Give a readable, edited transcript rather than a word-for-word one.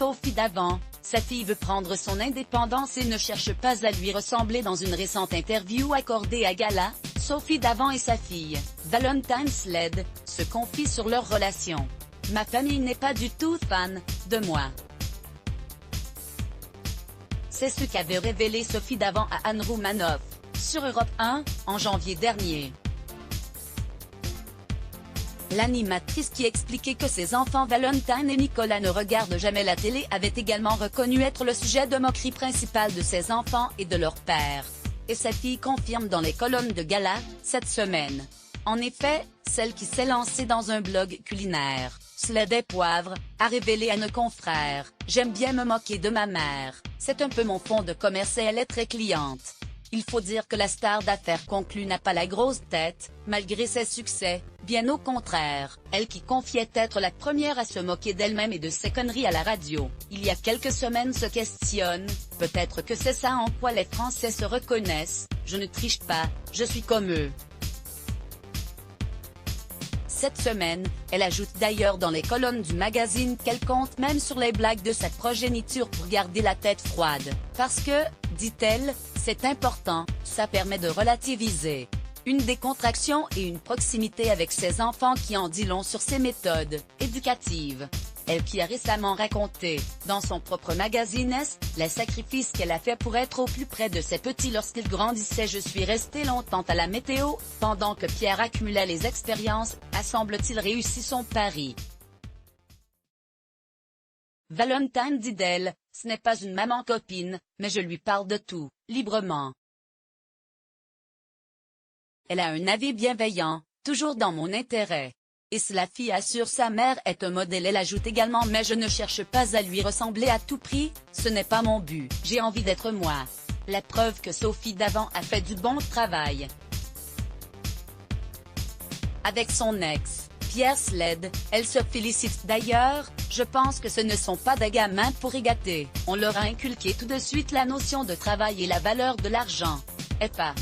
Sophie Davant, sa fille veut prendre son indépendance et ne cherche pas à lui ressembler. Dans une récente interview accordée à Gala, Sophie Davant et sa fille, Valentine Sled, se confient sur leur relation. « Ma famille n'est pas du tout fan de moi. » C'est ce qu'avait révélé Sophie Davant à Anne Roumanoff, sur Europe 1, en janvier dernier. L'animatrice, qui expliquait que ses enfants Valentine et Nicolas ne regardent jamais la télé, avait également reconnu être le sujet de moquerie principal de ses enfants et de leur père. Et sa fille confirme dans les colonnes de Gala, cette semaine. En effet, celle qui s'est lancée dans un blog culinaire, Sled et Poivre, a révélé à nos confrères « J'aime bien me moquer de ma mère, c'est un peu mon fond de commerce et elle est très cliente. » Il faut dire que la star d'affaires conclue n'a pas la grosse tête, malgré ses succès, bien au contraire, elle qui confiait être la première à se moquer d'elle-même et de ses conneries à la radio, il y a quelques semaines se questionne, peut-être que c'est ça en quoi les Français se reconnaissent, je ne triche pas, je suis comme eux. Cette semaine, elle ajoute d'ailleurs dans les colonnes du magazine qu'elle compte même sur les blagues de sa progéniture pour garder la tête froide, parce que, dit-elle, c'est important, ça permet de relativiser. Une décontraction et une proximité avec ses enfants qui en dit long sur ses méthodes éducatives. Elle qui a récemment raconté, dans son propre magazine Est, les sacrifices qu'elle a fait pour être au plus près de ses petits lorsqu'ils grandissaient. Je suis restée longtemps à la météo, pendant que Pierre accumulait les expériences, a semble-t-il réussi son pari. Valentine dit d'elle, ce n'est pas une maman copine, mais je lui parle de tout, librement. Elle a un avis bienveillant, toujours dans mon intérêt. Et si la fille assure sa mère est un modèle, elle ajoute également « Mais je ne cherche pas à lui ressembler à tout prix, ce n'est pas mon but, j'ai envie d'être moi. » La preuve que Sophie Davant a fait du bon travail. Avec son ex, Pierre Sled, elle se félicite d'ailleurs, « Je pense que ce ne sont pas des gamins pour y gâter. On leur a inculqué tout de suite la notion de travail et la valeur de l'argent. Et pas.